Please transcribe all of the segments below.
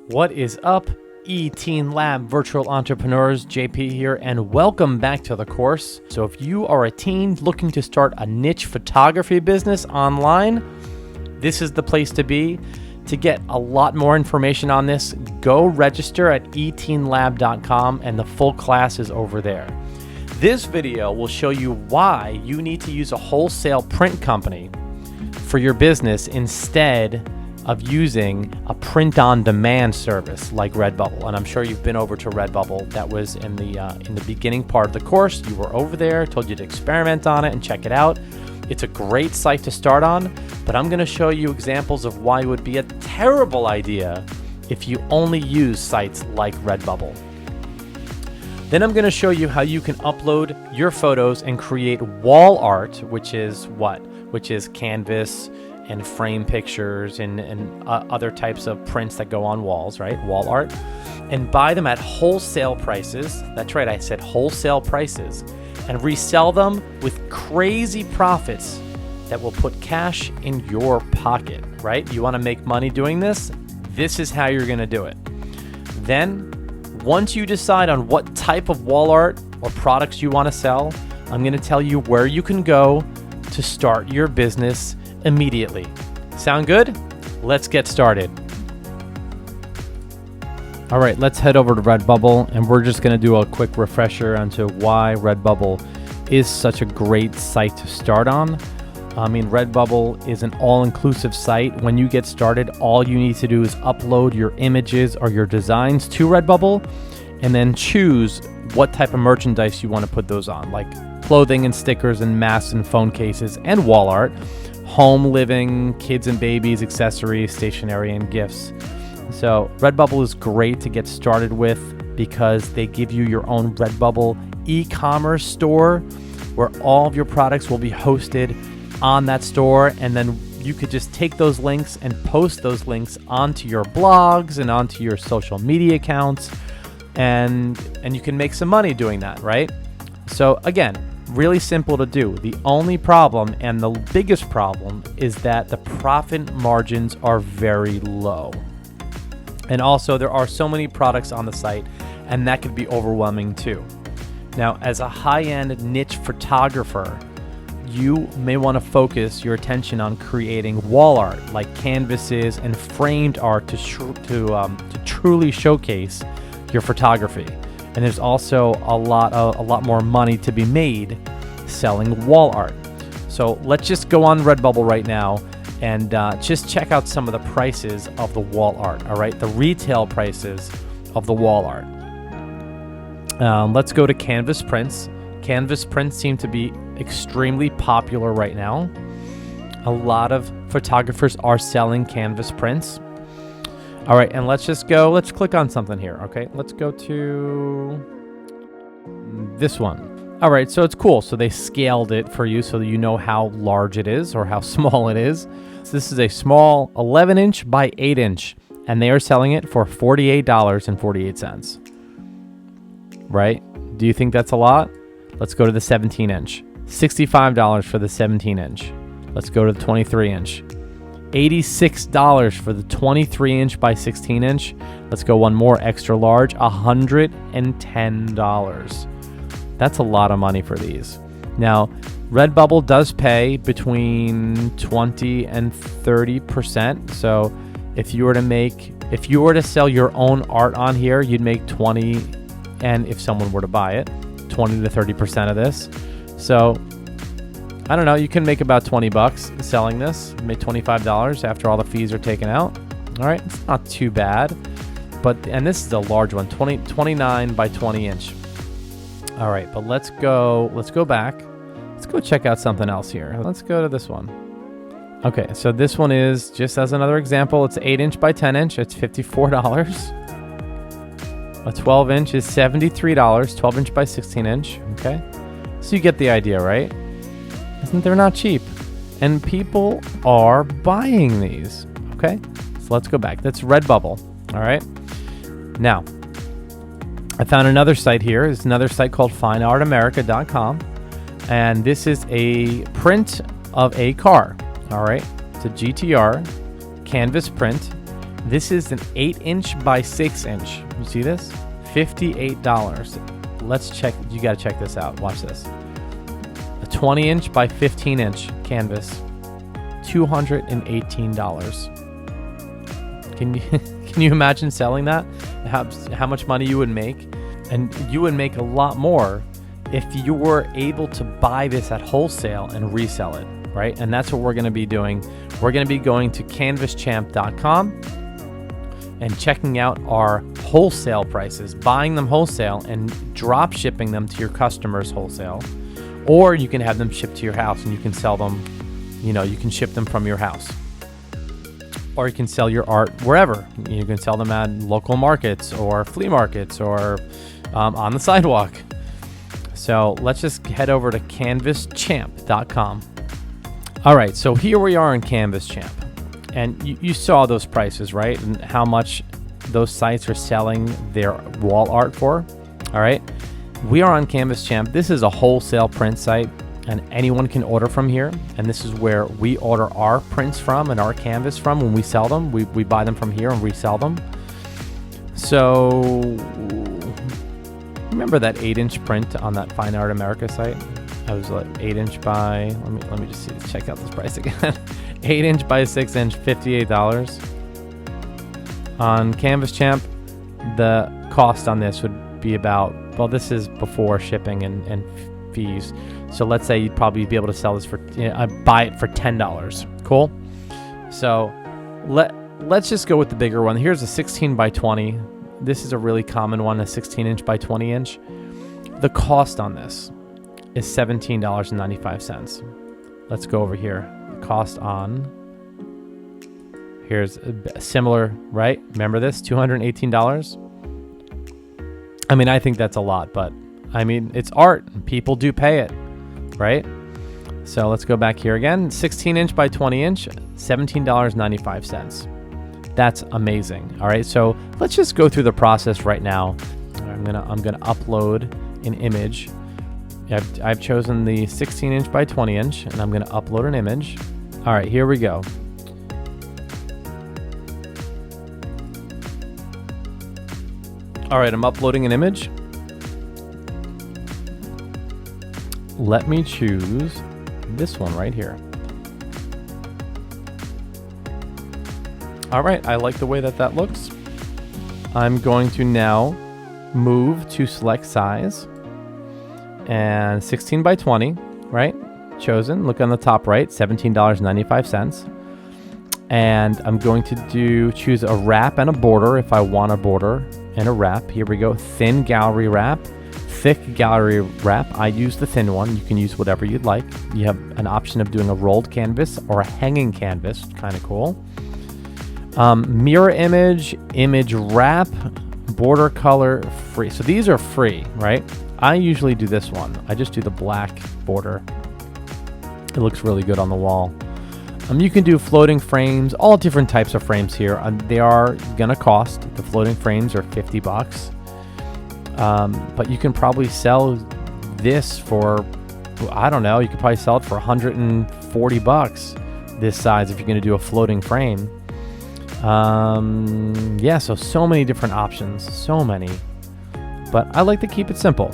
What is up, E-Teen Lab virtual entrepreneurs? JP here, and welcome back to the course. So if you are a teen looking to start a niche photography business online, this is the place to be. To get a lot more information on this, go register at eteenlab.com and the full class is over there. This video will show you why you need to use a wholesale print company for your business instead of using a print-on-demand service like Redbubble. And I'm sure you've been over to Redbubble. That was in the beginning part of the course. You were over there, told you to experiment on it and check it out. It's a great site to start on, but I'm gonna show you examples of why it would be a terrible idea if you only use sites like Redbubble. Then I'm gonna show you how you can upload your photos and create wall art, which is what? Which is canvas and frame pictures and other types of prints that go on walls, right? Wall art. And buy them at wholesale prices. That's right, I said wholesale prices. And resell them with crazy profits that will put cash in your pocket, right? You wanna make money doing this? This is how you're gonna do it. Then, once you decide on what type of wall art or products you wanna sell, I'm gonna tell you where you can go to start your business immediately. Sound good? Let's get started. All right, let's head over to Redbubble, and we're just gonna do a quick refresher onto why Redbubble is such a great site to start on. I mean, Redbubble is an all-inclusive site. When you get started, all you need to do is upload your images or your designs to Redbubble, and then choose what type of merchandise you wanna put those on, like clothing and stickers and masks and phone cases and wall art, home living, kids and babies, accessories, stationery, and gifts. So Redbubble is great to get started with because they give you your own Redbubble e-commerce store where all of your products will be hosted on that store, and then you could just take those links and post those links onto your blogs and onto your social media accounts, and you can make some money doing that, right? So again, really simple to do. The only problem, and the biggest problem, is that the profit margins are very low. And also there are so many products on the site, and that could be overwhelming too. Now, as a high-end niche photographer, you may want to focus your attention on creating wall art like canvases and framed art to truly showcase your photography. And there's also a lot more money to be made selling wall art. So let's just go on Redbubble right now and just check out some of the prices of the wall art. All right, the retail prices of the wall art. Let's go to canvas prints. Canvas prints seem to be extremely popular right now. A lot of photographers are selling canvas prints. All right, and let's click on something here, okay? Let's go to this one. All right, so it's cool. So they scaled it for you so that you know how large it is or how small it is. So this is a small 11-inch by 8-inch, and they are selling it for $48.48. Right? Do you think that's a lot? Let's go to the 17-inch. $65 for the 17-inch. Let's go to the 23-inch. $86 for the 23-inch by 16-inch. Let's go one more extra large, $110. That's a lot of money for these. Now, Redbubble does pay between 20 and 30%. So if you were to sell your own art on here, you'd make 20, and if someone were to buy it, 20 to 30% of this. So I don't know, you can make about 20 bucks selling this, make $25 after all the fees are taken out. All right, it's not too bad, and this is a large one, 29 by 20 inch. All right, but let's go back. Let's go check out something else here. Let's go to this one. Okay, so this one is, just as another example, it's 8-inch by 10-inch, it's $54. A 12-inch is $73, 12-inch by 16-inch, okay? So you get the idea, right? They're not cheap, and people are buying these, okay? So let's go back. That's Redbubble, all right? Now, I found another site here. It's another site called FineArtAmerica.com, and this is a print of a car, all right? It's a GTR canvas print, This is an 8-inch by 6-inch. You see this? $58. Let's check. You got to check this out. Watch this. A 20-inch by 15-inch canvas. $218. Can you imagine selling that? How much money you would make? And you would make a lot more if you were able to buy this at wholesale and resell it, right? And that's what we're going to be doing. We're going to be going to canvaschamp.com and checking out our wholesale prices, buying them wholesale and drop shipping them to your customers wholesale. Or you can have them shipped to your house and you can sell them, you can ship them from your house. Or you can sell your art wherever. You can sell them at local markets or flea markets or on the sidewalk. So let's just head over to canvaschamp.com. All right, so here we are in CanvasChamp. And you saw those prices, right? And how much those sites are selling their wall art for. All right, we are on CanvasChamp. This is a wholesale print site, and anyone can order from here. And this is where we order our prints from and our canvas from when we sell them. We buy them from here and resell them. So remember that 8-inch print on that FineArtAmerica site? I was like 8-inch by, let me just check out this price again. 8-inch by 6-inch, $58. On CanvasChamp, the cost on this would be about, well, this is before shipping and fees. So let's say you'd probably be able to sell this for, buy it for $10. Cool. So let's just go with the bigger one. Here's a 16 by 20. This is a really common one, a 16-inch by 20-inch. The cost on this is $17.95. Let's go over here. The cost on, here's a similar, right? Remember this, $218. I mean, I think that's a lot, but I mean, it's art and people do pay it, right? So let's go back here again. 16-inch by 20-inch, $17.95. That's amazing. All right, so let's just go through the process right now. I'm gonna upload an image. I've chosen the 16-inch by 20-inch, and I'm gonna upload an image. All right, here we go. All right, I'm uploading an image. Let me choose this one right here. All right, I like the way that looks. I'm going to now move to select size and 16 by 20, right? Chosen, look on the top right, $17.95. And I'm going to choose a wrap and a border if I want a border and a wrap. Here we go, thin gallery wrap, thick gallery wrap. I use the thin one. You can use whatever you'd like. You have an option of doing a rolled canvas or a hanging canvas, kind of cool. Mirror image wrap, border color free. So these are free, right? I usually do this one. I just do the black border. It looks really good on the wall. You can do floating frames, all different types of frames here. They are gonna cost. The floating frames are $50. But you can probably sell this for, I don't know, you could probably sell it for $140 this size if you're gonna do a floating frame. Yeah, so many different options, so many. But I like to keep it simple.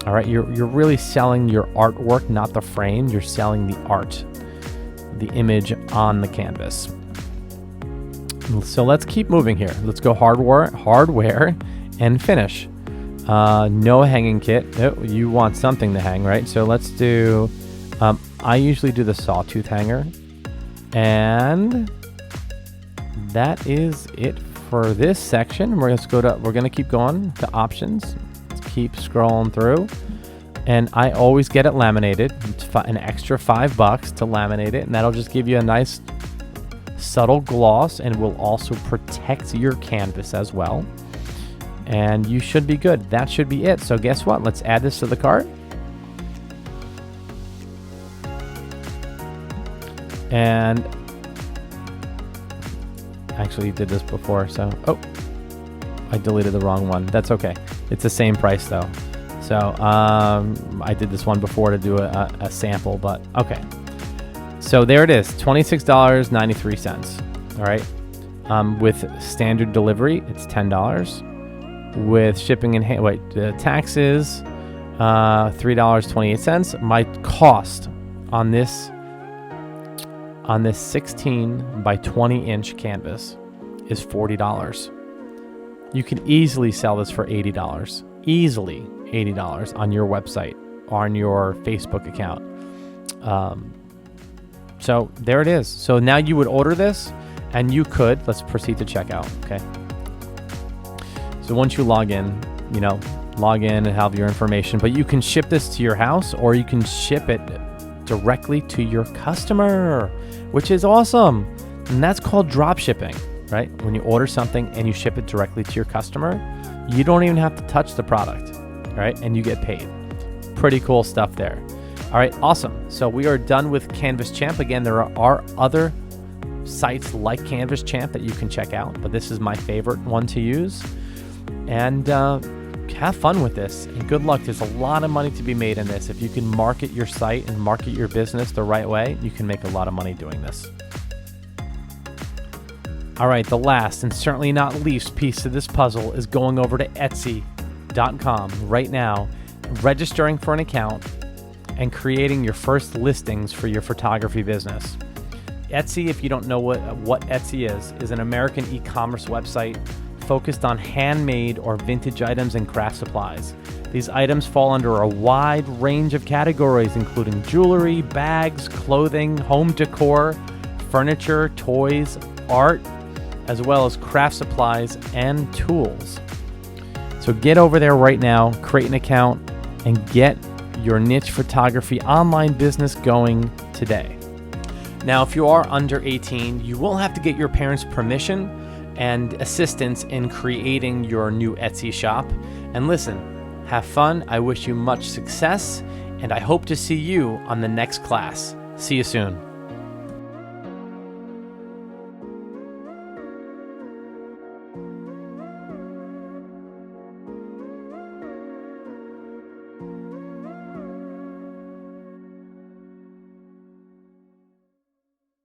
All right, you're really selling your artwork, not the frame. You're selling the art, the image on the canvas. So let's keep moving here. Let's go hardware and finish. No hanging kit. Oh, you want something to hang, right? So let's do, I usually do the sawtooth hanger. And that is it for this section. We're gonna keep going to options. Let's keep scrolling through. And I always get it laminated. It's an extra $5 to laminate it, and that'll just give you a nice subtle gloss and will also protect your canvas as well. And you should be good. That should be it. So guess what? Let's add this to the cart. And actually did this before, so I deleted the wrong one. That's okay. It's the same price though. So I did this one before to do a sample, but okay. So there it is, $26.93. All right. With standard delivery, it's $10. With shipping and taxes, $3.28. My cost on this 16 by 20 inch canvas is $40. You can easily sell this for $80. Easily $80 on your website or on your Facebook account. So there it is. So now you would order this, and you could, let's proceed to checkout, okay? So once you log in and have your information, but you can ship this to your house, or you can ship it directly to your customer, which is awesome. And that's called drop shipping, right? When you order something and you ship it directly to your customer, you don't even have to touch the product, right? And you get paid. Pretty cool stuff there. All right, awesome. So we are done with canvaschamp. Again, there are other sites like canvaschamp that you can check out, but this is my favorite one to use. And have fun with this, and good luck. There's a lot of money to be made in this. If you can market your site and market your business the right way, you can make a lot of money doing this. All right, the last and certainly not least piece of this puzzle is going over to Etsy.com right now, registering for an account, and creating your first listings for your photography business. Etsy, if you don't know what Etsy is an American e-commerce website focused on handmade or vintage items and craft supplies. These items fall under a wide range of categories, including jewelry, bags, clothing, home decor, furniture, toys, art, as well as craft supplies and tools. So get over there right now, create an account, and get your niche photography online business going today. Now, if you are under 18, you will have to get your parents' permission and assistance in creating your new Etsy shop. And listen, have fun. I wish you much success, and I hope to see you on the next class. See you soon.